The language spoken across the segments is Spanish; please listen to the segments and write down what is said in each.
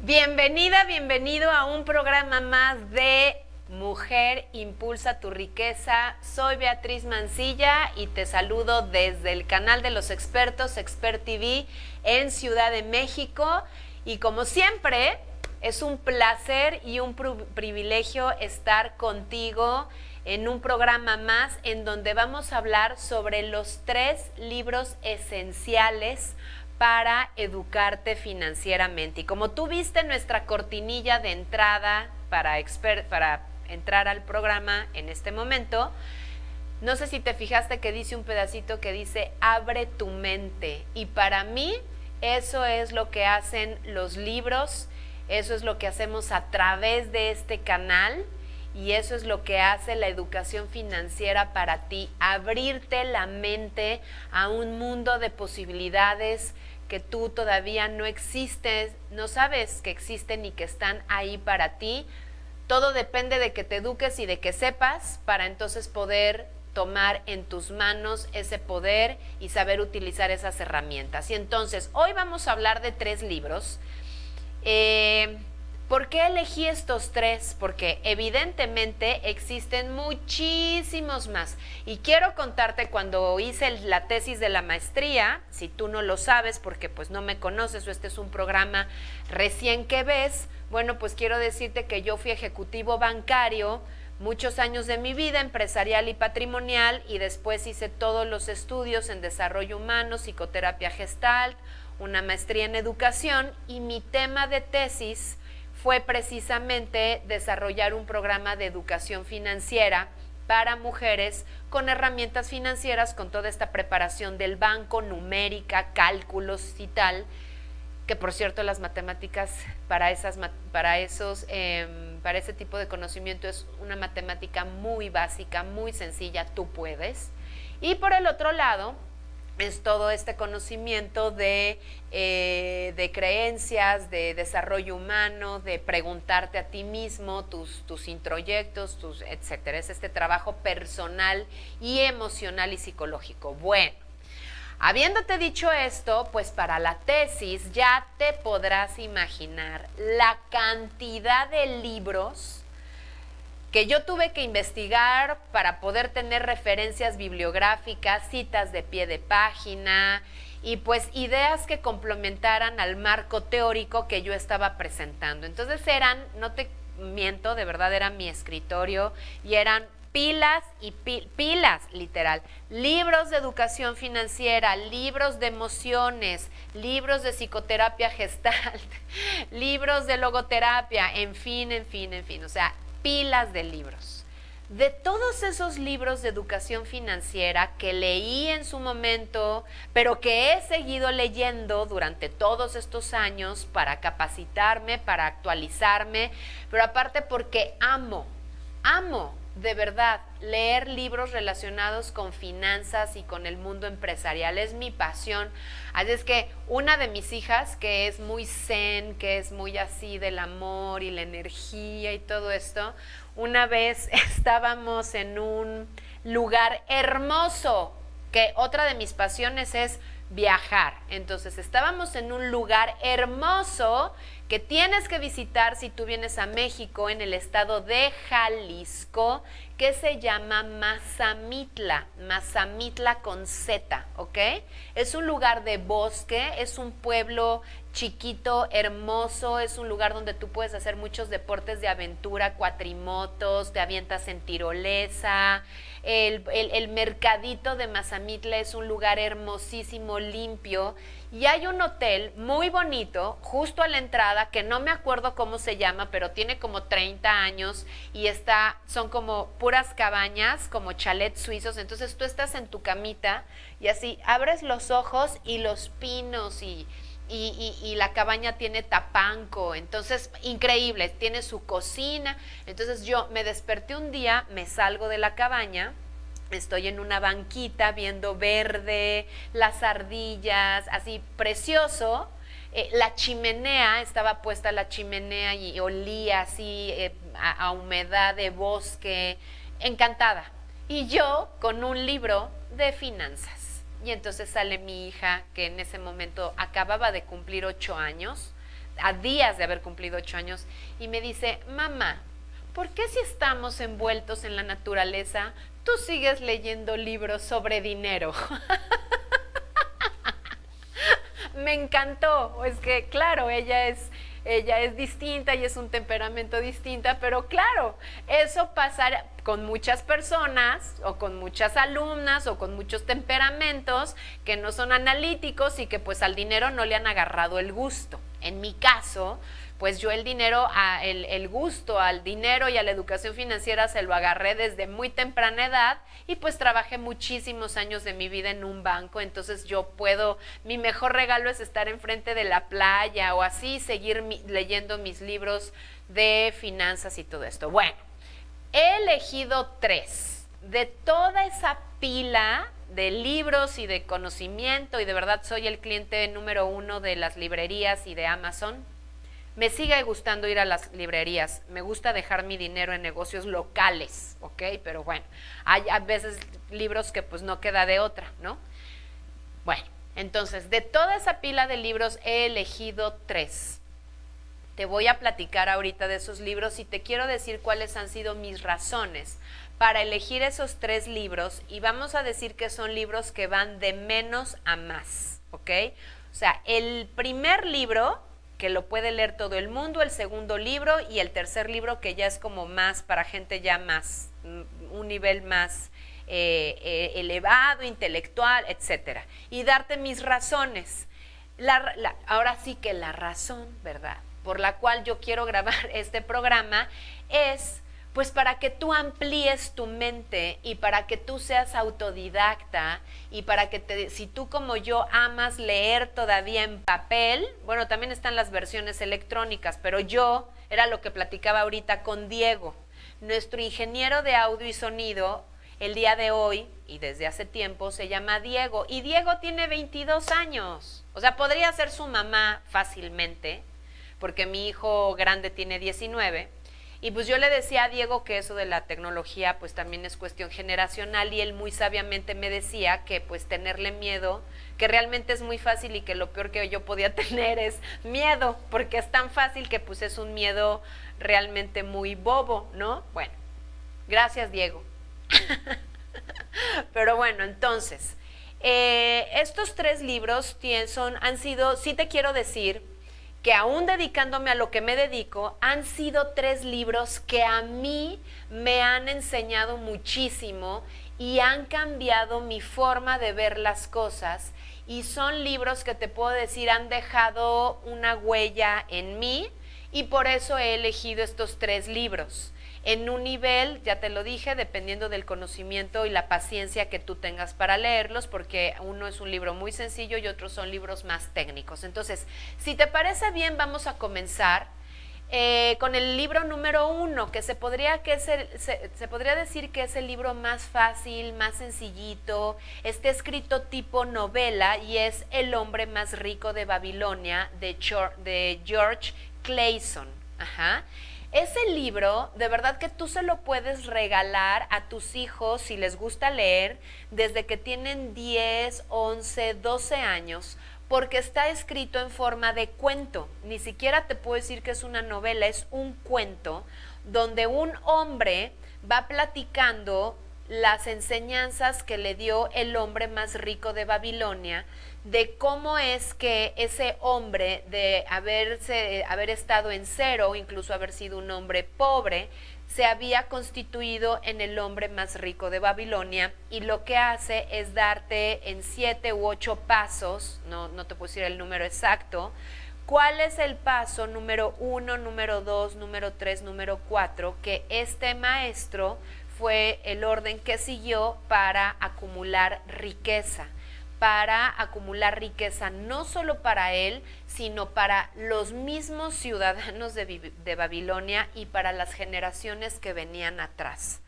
Bienvenida, bienvenido a un programa más de Mujer Impulsa tu Riqueza. Soy Beatriz Mancilla y te saludo desde el canal de los expertos, Expert TV, en Ciudad de México. Y como siempre, es un placer y un privilegio estar contigo en un programa más en donde vamos a hablar sobre los 3 libros esenciales para educarte financieramente. Y como tú viste nuestra cortinilla de entrada para entrar al programa en este momento, no sé si te fijaste que dice un pedacito que dice abre tu mente, y para mí eso es lo que hacen los libros, eso es lo que hacemos a través de este canal, y eso es lo que hace la educación financiera para ti, abrirte la mente a un mundo de posibilidades que tú todavía no existes, no sabes que existen y que están ahí para ti. Todo depende de que te eduques y de que sepas para entonces poder tomar en tus manos ese poder y saber utilizar esas herramientas. Y entonces, hoy vamos a hablar de 3 libros. ¿Por qué elegí estos 3? Porque evidentemente existen muchísimos más. Y quiero contarte, cuando hice la tesis de la maestría, si tú no lo sabes porque pues no me conoces o este es un programa recién que ves, bueno, pues quiero decirte que yo fui ejecutivo bancario muchos años de mi vida, empresarial y patrimonial, y después hice todos los estudios en desarrollo humano, psicoterapia gestalt, una maestría en educación, y mi tema de tesis fue precisamente desarrollar un programa de educación financiera para mujeres con herramientas financieras, con toda esta preparación del banco, numérica, cálculos y tal, que por cierto las matemáticas para ese tipo de conocimiento es una matemática muy básica, muy sencilla, tú puedes. Y por el otro lado es todo este conocimiento de creencias, de desarrollo humano, de preguntarte a ti mismo, tus introyectos, etcétera. Es este trabajo personal y emocional y psicológico. Bueno, habiéndote dicho esto, pues para la tesis ya te podrás imaginar la cantidad de libros que yo tuve que investigar para poder tener referencias bibliográficas, citas de pie de página y pues ideas que complementaran al marco teórico que yo estaba presentando. Entonces eran, no te miento, de verdad era mi escritorio y eran pilas y pilas, literal, libros de educación financiera, libros de emociones, libros de psicoterapia gestalt, libros de logoterapia, en fin, o sea, pilas de libros. De todos esos libros de educación financiera que leí en su momento, pero que he seguido leyendo durante todos estos años para capacitarme, para actualizarme, pero aparte porque amo de verdad leer libros relacionados con finanzas y con el mundo empresarial, es mi pasión. Así es que una de mis hijas, que es muy zen, que es muy así del amor y la energía y todo esto, una vez estábamos en un lugar hermoso, que otra de mis pasiones es viajar. Entonces estábamos en un lugar hermoso que tienes que visitar si tú vienes a México, en el estado de Jalisco, que se llama Mazamitla con Z, ¿ok? Es un lugar de bosque, es un pueblo chiquito, hermoso, es un lugar donde tú puedes hacer muchos deportes de aventura, cuatrimotos, te avientas en tirolesa. El mercadito de Mazamitla es un lugar hermosísimo, limpio, y hay un hotel muy bonito justo a la entrada que no me acuerdo cómo se llama, pero tiene como 30 años y son como puras cabañas, como chalets suizos. Entonces tú estás en tu camita y así abres los ojos y los pinos y la cabaña tiene tapanco, entonces increíble, tiene su cocina. Entonces yo me desperté un día, me salgo de la cabaña, estoy en una banquita viendo verde, las ardillas, así precioso. La chimenea, estaba puesta la chimenea y olía así a humedad de bosque, encantada. Y yo con un libro de finanzas. Y entonces sale mi hija, que en ese momento acababa de cumplir 8 años, a días de haber cumplido 8 años, y me dice, mamá, ¿por qué si estamos envueltos en la naturaleza, tú sigues leyendo libros sobre dinero? Me encantó, es que claro, ella es distinta y es un temperamento distinta, pero claro, eso pasa con muchas personas o con muchas alumnas o con muchos temperamentos que no son analíticos y que pues al dinero no le han agarrado el gusto. En mi caso, pues yo el gusto al dinero y a la educación financiera se lo agarré desde muy temprana edad y pues trabajé muchísimos años de mi vida en un banco, entonces mi mejor regalo es estar enfrente de la playa o así, seguir leyendo mis libros de finanzas y todo esto. Bueno, he elegido 3 de toda esa pila de libros y de conocimiento, y de verdad soy el cliente número 1 de las librerías y de Amazon. Me sigue gustando ir a las librerías, me gusta dejar mi dinero en negocios locales, ¿ok? Pero bueno, hay a veces libros que pues no queda de otra, ¿no? Bueno, entonces, de toda esa pila de libros he elegido 3. Te voy a platicar ahorita de esos libros y te quiero decir cuáles han sido mis razones para elegir esos 3 libros, y vamos a decir que son libros que van de menos a más, ¿ok? O sea, el primer libro que lo puede leer todo el mundo, el segundo libro y el tercer libro que ya es como más para gente ya más, un nivel más elevado, intelectual, etcétera. Y darte mis razones. Ahora sí que la razón, ¿verdad?, por la cual yo quiero grabar este programa es pues para que tú amplíes tu mente y para que tú seas autodidacta y para que si tú como yo amas leer todavía en papel, bueno, también están las versiones electrónicas, pero yo, era lo que platicaba ahorita con Diego, nuestro ingeniero de audio y sonido, el día de hoy y desde hace tiempo se llama Diego, y Diego tiene 22 años, o sea, podría ser su mamá fácilmente, porque mi hijo grande tiene 19, y pues yo le decía a Diego que eso de la tecnología pues también es cuestión generacional, y él muy sabiamente me decía que pues tenerle miedo, que realmente es muy fácil y que lo peor que yo podía tener es miedo, porque es tan fácil que pues es un miedo realmente muy bobo, ¿no? Bueno, gracias Diego. Pero bueno, entonces, estos 3 libros han sido, sí te quiero decir, que aún dedicándome a lo que me dedico, han sido 3 libros que a mí me han enseñado muchísimo y han cambiado mi forma de ver las cosas, y son libros que te puedo decir han dejado una huella en mí, y por eso he elegido estos 3 libros. En un nivel, ya te lo dije, dependiendo del conocimiento y la paciencia que tú tengas para leerlos, porque uno es un libro muy sencillo y otros son libros más técnicos. Entonces, si te parece bien, vamos a comenzar con el libro número 1, que se podría decir que es el libro más fácil, más sencillito, está escrito tipo novela y es El hombre más rico de Babilonia, de George Clason. Ajá. Ese libro, de verdad que tú se lo puedes regalar a tus hijos si les gusta leer, desde que tienen 10, 11, 12 años, porque está escrito en forma de cuento. Ni siquiera te puedo decir que es una novela, es un cuento donde un hombre va platicando las enseñanzas que le dio el hombre más rico de Babilonia, de cómo es que ese hombre, de haber estado en cero, incluso haber sido un hombre pobre, se había constituido en el hombre más rico de Babilonia, y lo que hace es darte en 7 u 8 pasos, no te puedo decir el número exacto, cuál es el paso número 1, número 2, número 3, número 4, que este maestro fue el orden que siguió para acumular riqueza no solo para él, sino para los mismos ciudadanos de Babilonia y para las generaciones que venían atrás.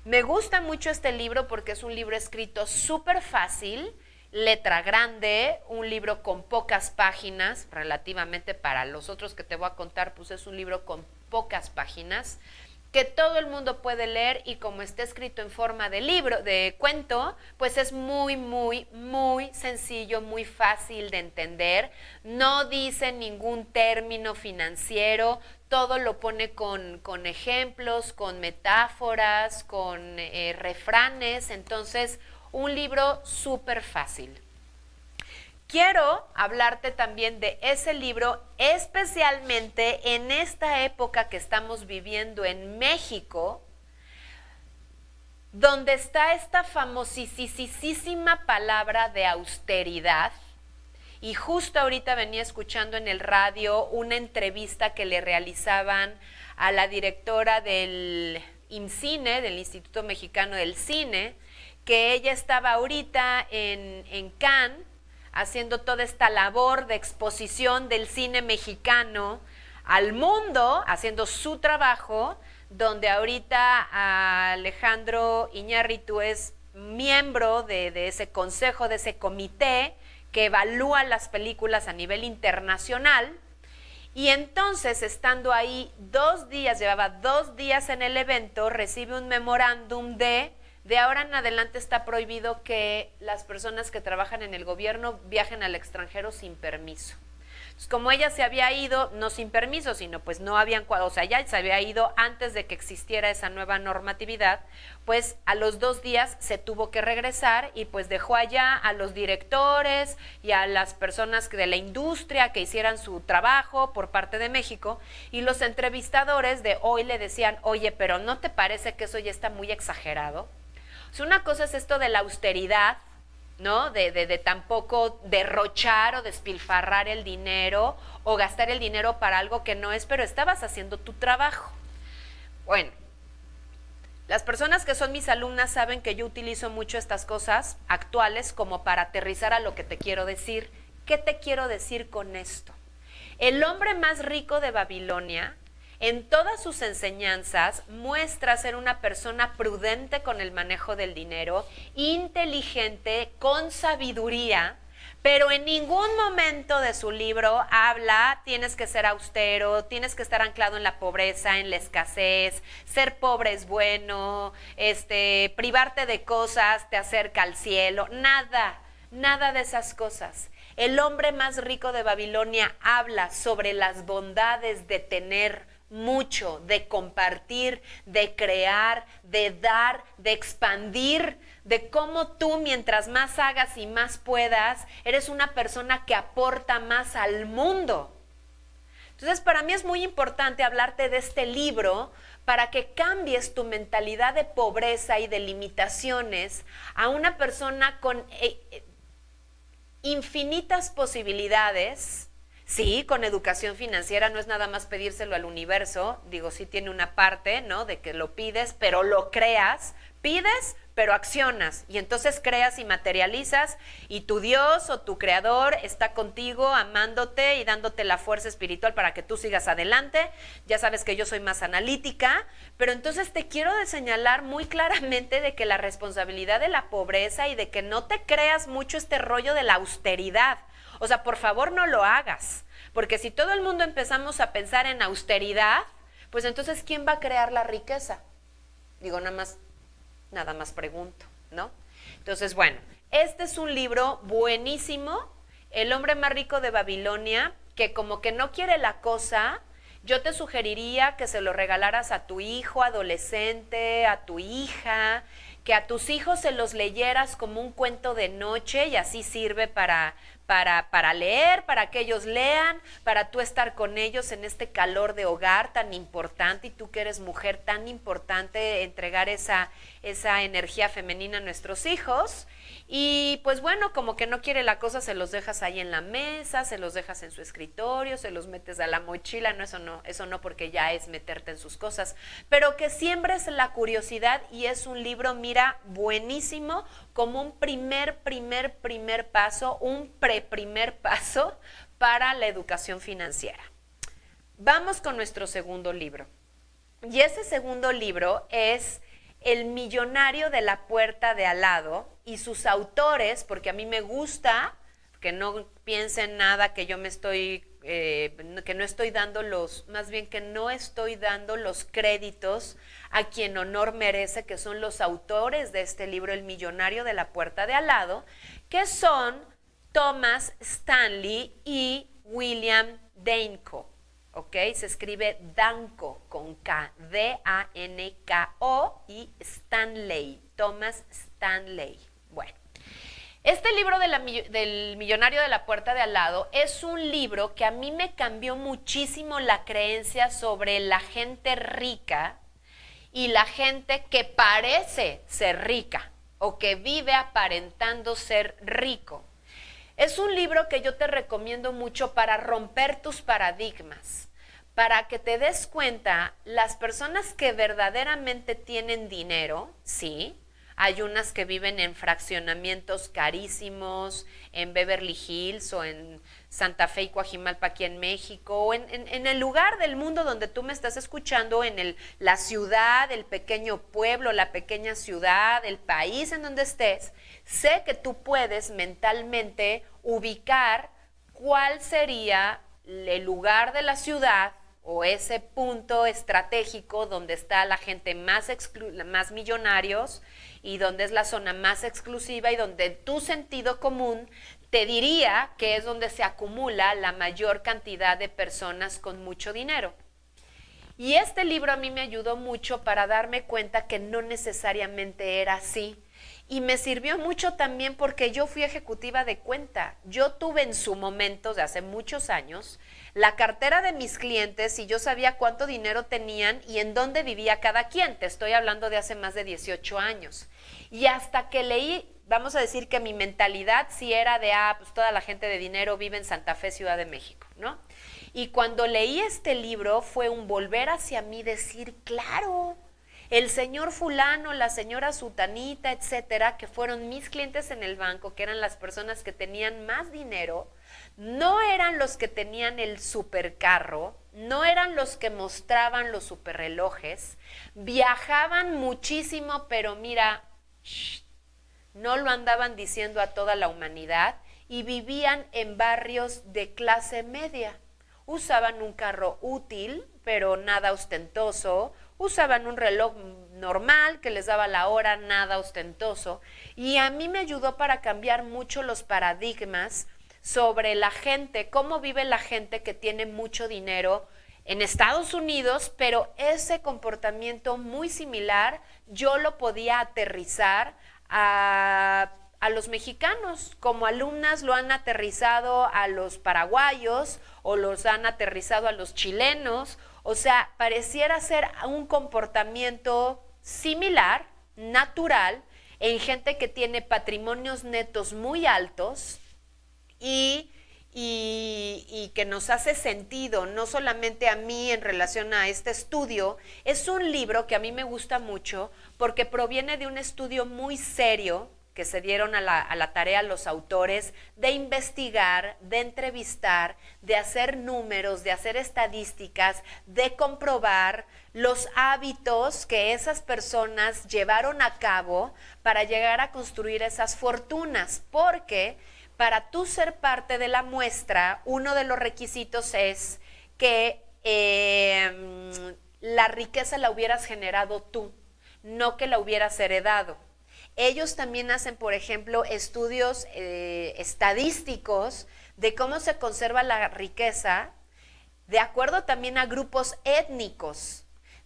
Me gusta mucho este libro porque es un libro escrito súper fácil, letra grande, un libro con pocas páginas, relativamente para los otros que te voy a contar, pues es un libro con pocas páginas, que todo el mundo puede leer y como está escrito en forma de libro, de cuento, pues es muy, muy, muy sencillo, muy fácil de entender. No dice ningún término financiero, todo lo pone con ejemplos, con metáforas, con refranes, entonces un libro súper fácil. Quiero hablarte también de ese libro, especialmente en esta época que estamos viviendo en México, donde está esta famosísima palabra de austeridad. Y justo ahorita venía escuchando en el radio una entrevista que le realizaban a la directora del IMCINE, del Instituto Mexicano del Cine, que ella estaba ahorita en Cannes, haciendo toda esta labor de exposición del cine mexicano al mundo, haciendo su trabajo, donde ahorita Alejandro Iñárritu es miembro de ese consejo, de ese comité que evalúa las películas a nivel internacional. Y entonces, estando ahí 2 días, llevaba 2 días en el evento, recibe un memorándum de ahora en adelante está prohibido que las personas que trabajan en el gobierno viajen al extranjero sin permiso. Entonces, como ella se había ido, no sin permiso, sino pues no habían, o sea, ya se había ido antes de que existiera esa nueva normatividad, pues a los 2 días se tuvo que regresar y pues dejó allá a los directores y a las personas de la industria que hicieran su trabajo por parte de México, y los entrevistadores de hoy le decían, oye, pero ¿no te parece que eso ya está muy exagerado? O sea, una cosa es esto de la austeridad, ¿no? De tampoco derrochar o despilfarrar el dinero o gastar el dinero para algo que no es, pero estabas haciendo tu trabajo. Bueno, las personas que son mis alumnas saben que yo utilizo mucho estas cosas actuales como para aterrizar a lo que te quiero decir. ¿Qué te quiero decir con esto? El hombre más rico de Babilonia, en todas sus enseñanzas, muestra ser una persona prudente con el manejo del dinero, inteligente, con sabiduría, pero en ningún momento de su libro habla, tienes que ser austero, tienes que estar anclado en la pobreza, en la escasez, ser pobre es bueno, privarte de cosas te acerca al cielo, nada de esas cosas. El hombre más rico de Babilonia habla sobre las bondades de tener mucho, de compartir, de crear, de dar, de expandir, de cómo tú mientras más hagas y más puedas, eres una persona que aporta más al mundo. Entonces, para mí es muy importante hablarte de este libro para que cambies tu mentalidad de pobreza y de limitaciones a una persona con infinitas posibilidades. Sí, con educación financiera no es nada más pedírselo al universo, digo, sí tiene una parte, ¿no?, de que lo pides, pero lo creas, pides, pero accionas, y entonces creas y materializas, y tu Dios o tu Creador está contigo, amándote y dándote la fuerza espiritual para que tú sigas adelante. Ya sabes que yo soy más analítica, pero entonces te quiero señalar muy claramente de que la responsabilidad de la pobreza y de que no te creas mucho este rollo de la austeridad. O sea, por favor no lo hagas, porque si todo el mundo empezamos a pensar en austeridad, pues entonces ¿quién va a crear la riqueza? Digo, nada más pregunto, ¿no? Entonces, bueno, este es un libro buenísimo, El hombre más rico de Babilonia, que como que no quiere la cosa. Yo te sugeriría que se lo regalaras a tu hijo adolescente, a tu hija, que a tus hijos se los leyeras como un cuento de noche, y así sirve para leer, para que ellos lean, para tú estar con ellos en este calor de hogar tan importante, y tú que eres mujer, tan importante entregar esa energía femenina a nuestros hijos. Y pues bueno, como que no quiere la cosa, se los dejas ahí en la mesa, se los dejas en su escritorio, se los metes a la mochila, eso no, porque ya es meterte en sus cosas, pero que siembres la curiosidad. Y es un libro, mira, buenísimo, como un primer paso, un primer paso para la educación financiera. Vamos con nuestro segundo libro. Y ese segundo libro es El millonario de la puerta de al lado, y sus autores, porque a mí me gusta que no piensen nada que yo me estoy, que no estoy dando más bien que no estoy dando los créditos a quien honor merece, que son los autores de este libro, El millonario de la puerta de al lado, que son Thomas Stanley y William Danko. ¿Ok? Se escribe Danko con K, D-A-N-K-O y Stanley, Thomas Stanley. Bueno, este libro del millonario de la puerta de al lado es un libro que a mí me cambió muchísimo la creencia sobre la gente rica y la gente que parece ser rica o que vive aparentando ser rico. Es un libro que yo te recomiendo mucho para romper tus paradigmas, para que te des cuenta, las personas que verdaderamente tienen dinero, sí, hay unas que viven en fraccionamientos carísimos, en Beverly Hills o en Santa Fe y Coajimalpa aquí en México, o en el lugar del mundo donde tú me estás escuchando, en la ciudad, el pequeño pueblo, la pequeña ciudad, el país en donde estés. Sé que tú puedes mentalmente ubicar cuál sería el lugar de la ciudad o ese punto estratégico donde está la gente más millonarios y donde es la zona más exclusiva y donde tu sentido común te diría que es donde se acumula la mayor cantidad de personas con mucho dinero. Y este libro a mí me ayudó mucho para darme cuenta que no necesariamente era así. Y me sirvió mucho también porque yo fui ejecutiva de cuenta. Yo tuve en su momento, de hace muchos años, la cartera de mis clientes y yo sabía cuánto dinero tenían y en dónde vivía cada quien. Te estoy hablando de hace más de 18 años. Y hasta que leí, vamos a decir que mi mentalidad sí era de, pues toda la gente de dinero vive en Santa Fe, Ciudad de México, ¿no? Y cuando leí este libro fue un volver hacia mí, decir, claro, el señor fulano, la señora sutanita, etcétera, que fueron mis clientes en el banco, que eran las personas que tenían más dinero, no eran los que tenían el supercarro, no eran los que mostraban los superrelojes, viajaban muchísimo, pero mira, no lo andaban diciendo a toda la humanidad y vivían en barrios de clase media. Usaban un carro útil, pero nada ostentoso, usaban un reloj normal que les daba la hora, nada ostentoso, y a mí me ayudó para cambiar mucho los paradigmas sobre la gente, cómo vive la gente que tiene mucho dinero en Estados Unidos, pero ese comportamiento muy similar yo lo podía aterrizar a los mexicanos, como alumnas lo han aterrizado a los paraguayos o los han aterrizado a los chilenos. O sea, pareciera ser un comportamiento similar, natural, en gente que tiene patrimonios netos muy altos y que nos hace sentido, no solamente a mí en relación a este estudio. Es un libro que a mí me gusta mucho porque proviene de un estudio muy serio que se dieron a la tarea los autores de investigar, de entrevistar, de hacer números, de hacer estadísticas, de comprobar los hábitos que esas personas llevaron a cabo para llegar a construir esas fortunas, porque para tú ser parte de la muestra, uno de los requisitos es que la riqueza la hubieras generado tú, no que la hubieras heredado. Ellos también hacen, por ejemplo, estudios estadísticos de cómo se conserva la riqueza de acuerdo también a grupos étnicos,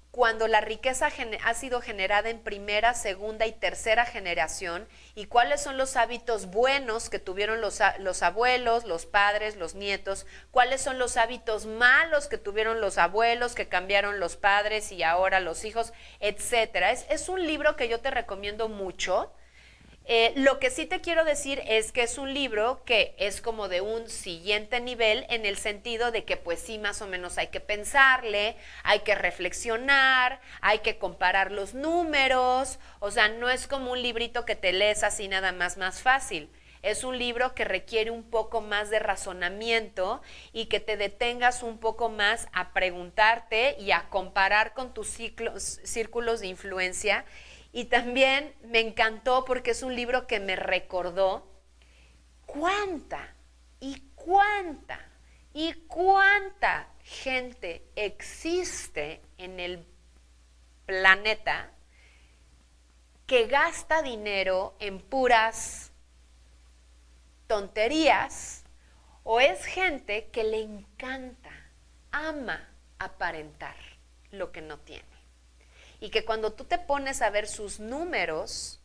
cuando la riqueza ha sido generada en primera, segunda y tercera generación, y cuáles son los hábitos buenos que tuvieron los abuelos, los padres, los nietos, cuáles son los hábitos malos que tuvieron los abuelos, que cambiaron los padres y ahora los hijos, etcétera. Es un libro que yo te recomiendo mucho. Lo que sí te quiero decir es que es un libro que es como de un siguiente nivel, en el sentido de que pues sí, más o menos hay que pensarle, hay que reflexionar, hay que comparar los números. O sea, no es como un librito que te lees así nada más fácil. Es un libro que requiere un poco más de razonamiento y que te detengas un poco más a preguntarte y a comparar con tus círculos de influencia. Y también me encantó porque es un libro que me recordó cuánta, ¿Y cuánta gente existe en el planeta que gasta dinero en puras tonterías? ¿O es gente que le encanta, ama aparentar lo que no tiene? Y que cuando tú te pones a ver sus números,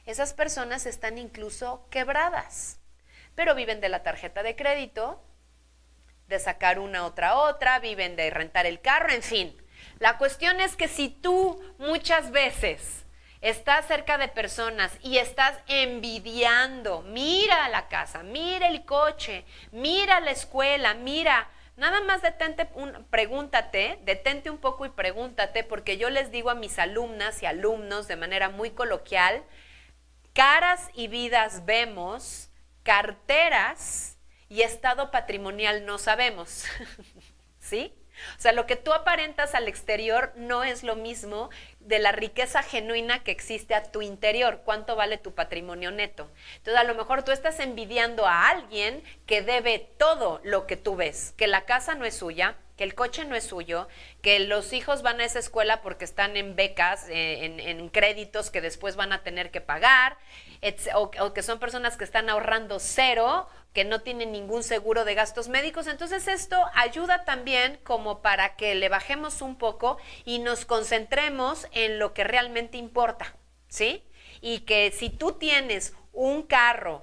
esas personas están incluso quebradas, pero viven de la tarjeta de crédito, de sacar una otra, viven de rentar el carro, en fin. La cuestión es que si tú muchas veces estás cerca de personas y estás envidiando, mira la casa, mira el coche, mira la escuela, mira, nada más detente un poco y pregúntate, porque yo les digo a mis alumnas y alumnos de manera muy coloquial, caras y vidas vemos, carteras y estado patrimonial no sabemos, ¿sí? O sea, lo que tú aparentas al exterior no es lo mismo de la riqueza genuina que existe a tu interior. ¿Cuánto vale tu patrimonio neto? Entonces, a lo mejor tú estás envidiando a alguien que debe todo lo que tú ves, que la casa no es suya, que el coche no es suyo, que los hijos van a esa escuela porque están en becas, en créditos que después van a tener que pagar, o que son personas que están ahorrando cero, que no tienen ningún seguro de gastos médicos. Entonces esto ayuda también como para que le bajemos un poco y nos concentremos en lo que realmente importa, ¿sí? Y que si tú tienes un carro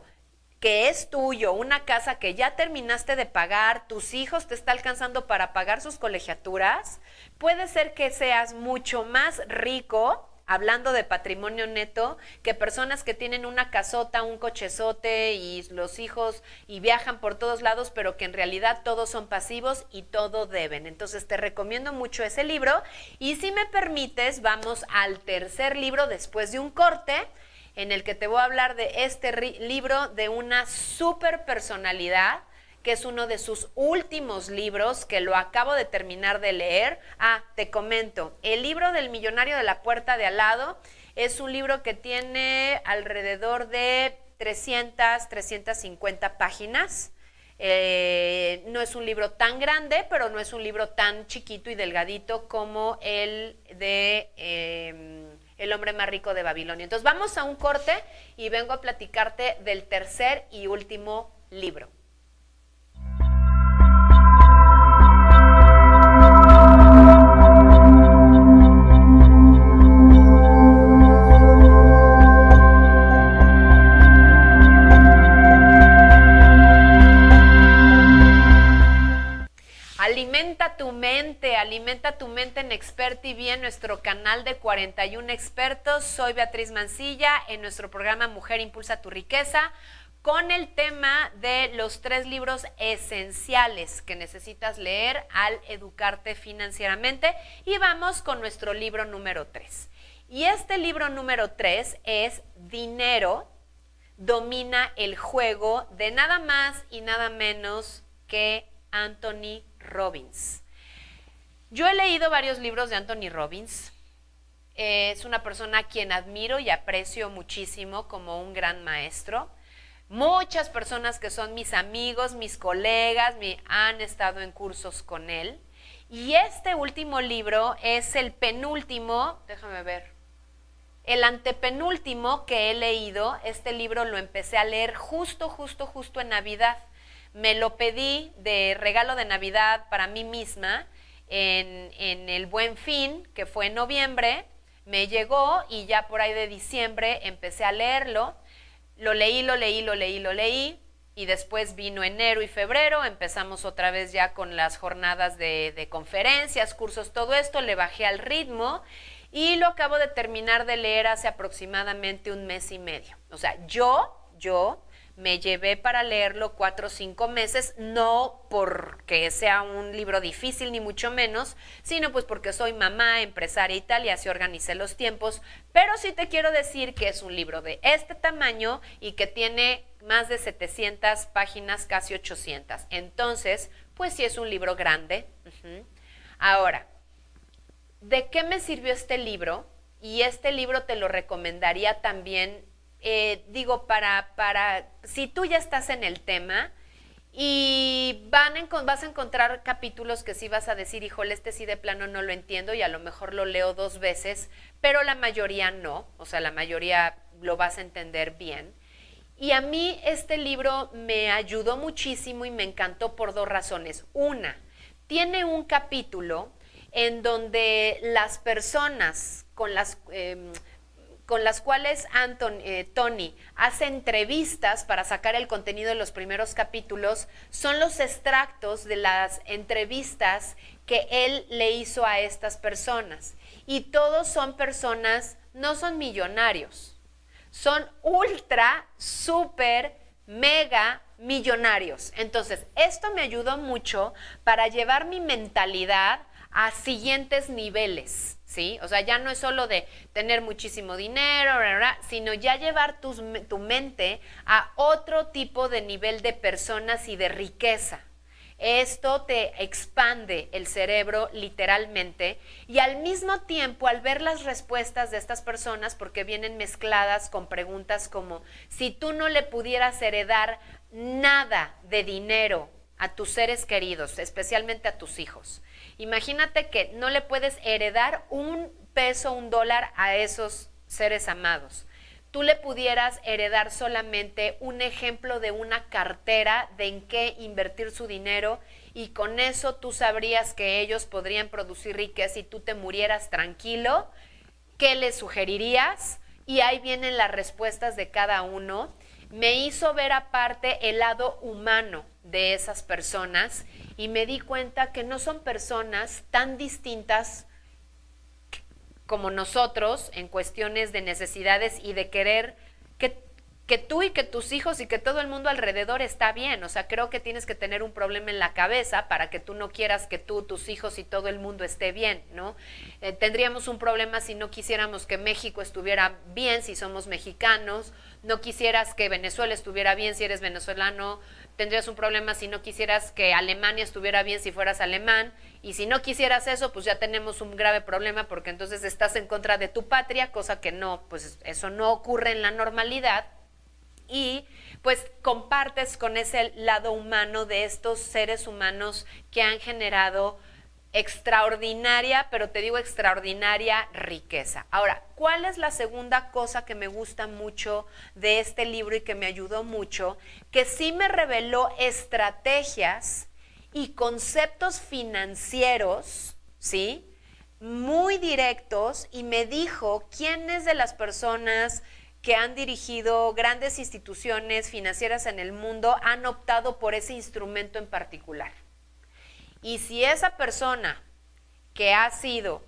que es tuyo, una casa que ya terminaste de pagar, tus hijos te está alcanzando para pagar sus colegiaturas, puede ser que seas mucho más rico, hablando de patrimonio neto, que personas que tienen una casota, un cochezote y los hijos y viajan por todos lados, pero que en realidad todos son pasivos y todo deben. Entonces te recomiendo mucho ese libro y si me permites vamos al tercer libro después de un corte en el que te voy a hablar de este libro de una super personalidad, que es uno de sus últimos libros, que lo acabo de terminar de leer. Te comento, el libro del millonario de la puerta de al lado es un libro que tiene alrededor de 350 páginas. No es un libro tan grande, pero no es un libro tan chiquito y delgadito como el de El hombre más rico de Babilonia. Entonces vamos a un corte y vengo a platicarte del tercer y último libro. Alimenta tu mente en Expertivía, en nuestro canal de 41 expertos. Soy Beatriz Mancilla, en nuestro programa Mujer Impulsa tu Riqueza, con el tema de los 3 libros esenciales que necesitas leer al educarte financieramente. Y vamos con nuestro libro número 3. Y este libro número 3 es Dinero domina el juego, de nada más y nada menos que Anthony Robbins. Yo he leído varios libros de Anthony Robbins. Es una persona a quien admiro y aprecio muchísimo como un gran maestro. Muchas personas que son mis amigos, mis colegas, han estado en cursos con él. Y este último libro es el penúltimo, déjame ver, el antepenúltimo que he leído. Este libro lo empecé a leer justo en Navidad. Me lo pedí de regalo de Navidad para mí misma en el Buen Fin, que fue en noviembre. Me llegó y ya por ahí de diciembre empecé a leerlo. Lo leí y después vino enero y febrero. Empezamos otra vez ya con las jornadas de conferencias, cursos, todo esto. Le bajé al ritmo y lo acabo de terminar de leer hace aproximadamente un mes y medio. O sea, yo me llevé para leerlo 4 o 5 meses, no porque sea un libro difícil ni mucho menos, sino pues porque soy mamá, empresaria y tal, y así organicé los tiempos. Pero sí te quiero decir que es un libro de este tamaño y que tiene más de 700 páginas, casi 800. Entonces, pues sí es un libro grande. Ahora, ¿de qué me sirvió este libro? Y este libro te lo recomendaría también, para si tú ya estás en el tema Y vas a encontrar capítulos que sí vas a decir, híjole, este sí de plano no lo entiendo y a lo mejor lo leo 2 veces, pero la mayoría no, o sea, la mayoría lo vas a entender bien. Y a mí este libro me ayudó muchísimo y me encantó por 2 razones. Una, tiene un capítulo en donde las personas con las cuales Tony hace entrevistas para sacar el contenido de los primeros capítulos son los extractos de las entrevistas que él le hizo a estas personas. Y todos son personas, no son millonarios, son ultra, súper, mega millonarios. Entonces, esto me ayudó mucho para llevar mi mentalidad a siguientes niveles, ¿sí? O sea, ya no es solo de tener muchísimo dinero, sino ya llevar tu mente a otro tipo de nivel de personas y de riqueza. Esto te expande el cerebro literalmente y al mismo tiempo al ver las respuestas de estas personas, porque vienen mezcladas con preguntas como si tú no le pudieras heredar nada de dinero a tus seres queridos, especialmente a tus hijos. Imagínate que no le puedes heredar un peso, $1 a esos seres amados. Tú le pudieras heredar solamente un ejemplo de una cartera de en qué invertir su dinero y con eso tú sabrías que ellos podrían producir riqueza y tú te murieras tranquilo. ¿Qué les sugerirías? Y ahí vienen las respuestas de cada uno. Me hizo ver aparte el lado humano de esas personas y me di cuenta que no son personas tan distintas como nosotros en cuestiones de necesidades y de querer que tú y que tus hijos y que todo el mundo alrededor está bien. O sea, creo que tienes que tener un problema en la cabeza para que tú no quieras que tú, tus hijos y todo el mundo esté bien, ¿no? Tendríamos un problema si no quisiéramos que México estuviera bien, si somos mexicanos, no quisieras que Venezuela estuviera bien si eres venezolano, tendrías un problema si no quisieras que Alemania estuviera bien si fueras alemán, y si no quisieras eso, pues ya tenemos un grave problema porque entonces estás en contra de tu patria, cosa que no, pues eso no ocurre en la normalidad. Y pues compartes con ese lado humano de estos seres humanos que han generado extraordinaria, pero te digo extraordinaria riqueza. Ahora, ¿cuál es la segunda cosa que me gusta mucho de este libro y que me ayudó mucho? Que sí me reveló estrategias y conceptos financieros, ¿sí? Muy directos y me dijo quiénes de las personas que han dirigido grandes instituciones financieras en el mundo han optado por ese instrumento en particular. Y si esa persona que ha sido,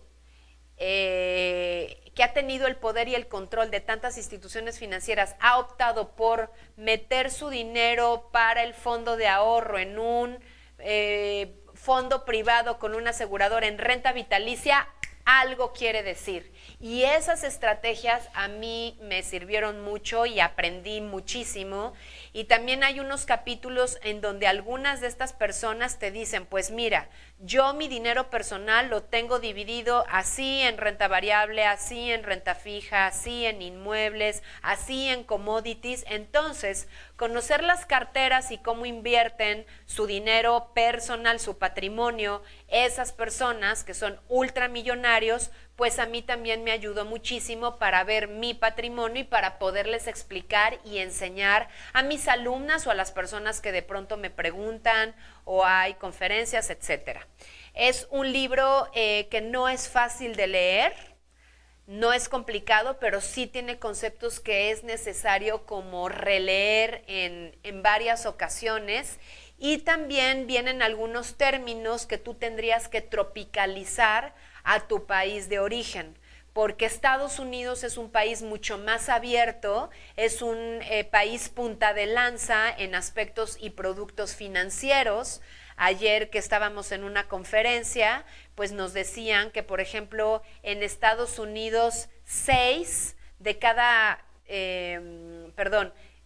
que ha tenido el poder y el control de tantas instituciones financieras ha optado por meter su dinero para el fondo de ahorro en un fondo privado con una aseguradora en renta vitalicia, algo quiere decir. Y esas estrategias a mí me sirvieron mucho y aprendí muchísimo. Y también hay unos capítulos en donde algunas de estas personas te dicen, pues mira, yo mi dinero personal lo tengo dividido así en renta variable, así en renta fija, así en inmuebles, así en commodities. Entonces, conocer las carteras y cómo invierten su dinero personal, su patrimonio, esas personas que son ultramillonarios, pues a mí también me ayudó muchísimo para ver mi patrimonio y para poderles explicar y enseñar a mis alumnas o a las personas que de pronto me preguntan o hay conferencias, etcétera. Es un libro que no es fácil de leer, no es complicado, pero sí tiene conceptos que es necesario como releer en varias ocasiones. Y también vienen algunos términos que tú tendrías que tropicalizar a tu país de origen, porque Estados Unidos es un país mucho más abierto, es un país punta de lanza en aspectos y productos financieros. Ayer que estábamos en una conferencia, pues nos decían que, por ejemplo, en Estados Unidos 6 de cada,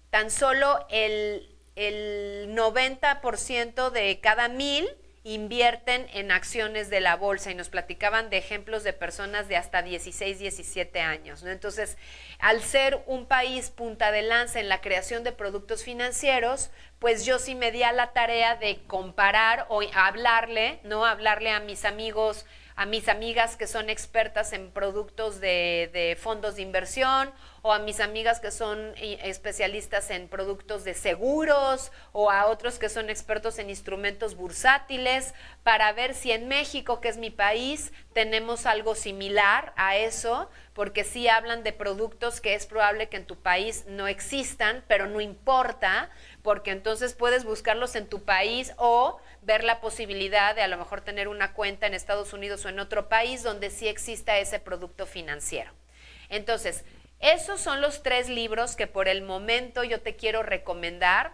tan solo el 90% de cada 1000 invierten en acciones de la bolsa y nos platicaban de ejemplos de personas de hasta 16, 17 años, ¿no? Entonces, al ser un país punta de lanza en la creación de productos financieros, pues yo sí me di a la tarea de comparar o hablarle, ¿no? Hablarle a mis amigos, a mis amigas que son expertas en productos de fondos de inversión, o a mis amigas que son especialistas en productos de seguros, o a otros que son expertos en instrumentos bursátiles, para ver si en México, que es mi país, tenemos algo similar a eso, porque sí hablan de productos que es probable que en tu país no existan, pero no importa, porque entonces puedes buscarlos en tu país o ver la posibilidad de a lo mejor tener una cuenta en Estados Unidos o en otro país donde sí exista ese producto financiero. Entonces, esos son los 3 libros que por el momento yo te quiero recomendar,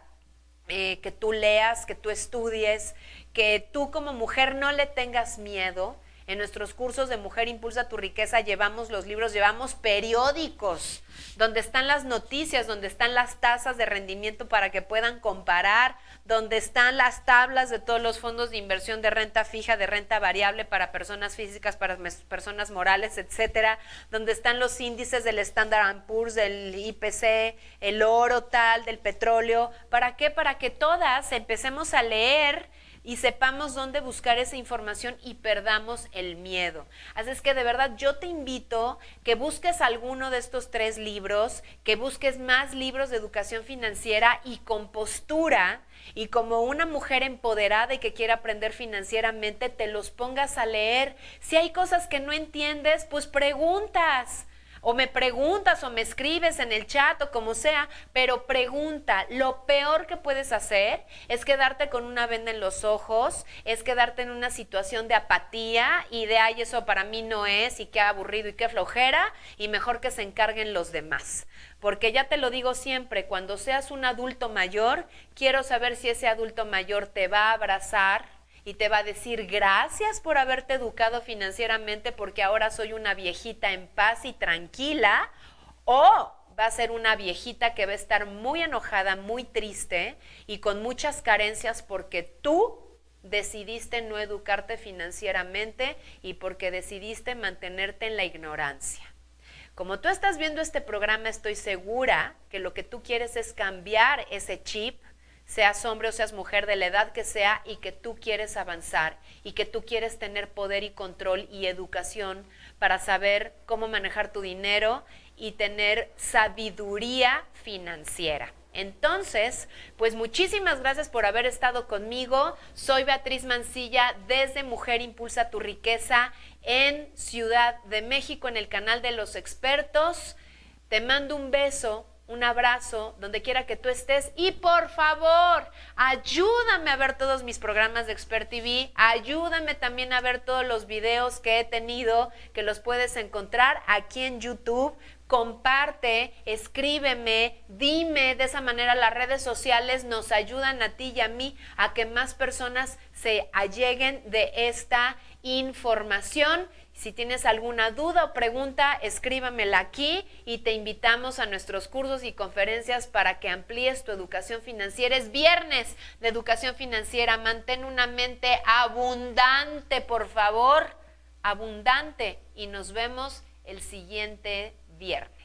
que tú leas, que tú estudies, que tú como mujer no le tengas miedo. En nuestros cursos de Mujer Impulsa tu Riqueza llevamos los libros, llevamos periódicos, donde están las noticias, donde están las tasas de rendimiento para que puedan comparar, donde están las tablas de todos los fondos de inversión de renta fija, de renta variable para personas físicas, para personas morales, etcétera, donde están los índices del Standard & Poor's, del IPC, el oro tal, del petróleo. ¿Para qué? Para que todas empecemos a leer y sepamos dónde buscar esa información y perdamos el miedo. Así es que de verdad yo te invito que busques alguno de estos 3 libros, que busques más libros de educación financiera y con postura, y como una mujer empoderada y que quiere aprender financieramente, te los pongas a leer. Si hay cosas que no entiendes, pues preguntas. O me preguntas o me escribes en el chat o como sea, pero pregunta. Lo peor que puedes hacer es quedarte con una venda en los ojos, es quedarte en una situación de apatía y de ay, eso para mí no es, y qué aburrido y qué flojera, y mejor que se encarguen los demás. Porque ya te lo digo siempre, cuando seas un adulto mayor, quiero saber si ese adulto mayor te va a abrazar y te va a decir gracias por haberte educado financieramente porque ahora soy una viejita en paz y tranquila, o va a ser una viejita que va a estar muy enojada, muy triste y con muchas carencias porque tú decidiste no educarte financieramente y porque decidiste mantenerte en la ignorancia. Como tú estás viendo este programa, estoy segura que lo que tú quieres es cambiar ese chip, seas hombre o seas mujer, de la edad que sea, y que tú quieres avanzar y que tú quieres tener poder y control y educación para saber cómo manejar tu dinero y tener sabiduría financiera. Entonces, pues muchísimas gracias por haber estado conmigo. Soy Beatriz Mancilla desde Mujer Impulsa tu Riqueza en Ciudad de México, en el canal de los expertos. Te mando un beso, un abrazo, donde quiera que tú estés, y por favor, ayúdame a ver todos mis programas de Expert TV, ayúdame también a ver todos los videos que he tenido, que los puedes encontrar aquí en YouTube. Comparte, escríbeme, dime, de esa manera las redes sociales nos ayudan a ti y a mí a que más personas se alleguen de esta información. Si tienes alguna duda o pregunta, escríbamela aquí y te invitamos a nuestros cursos y conferencias para que amplíes tu educación financiera. Es viernes de educación financiera. Mantén una mente abundante, por favor, abundante. Y nos vemos el siguiente viernes.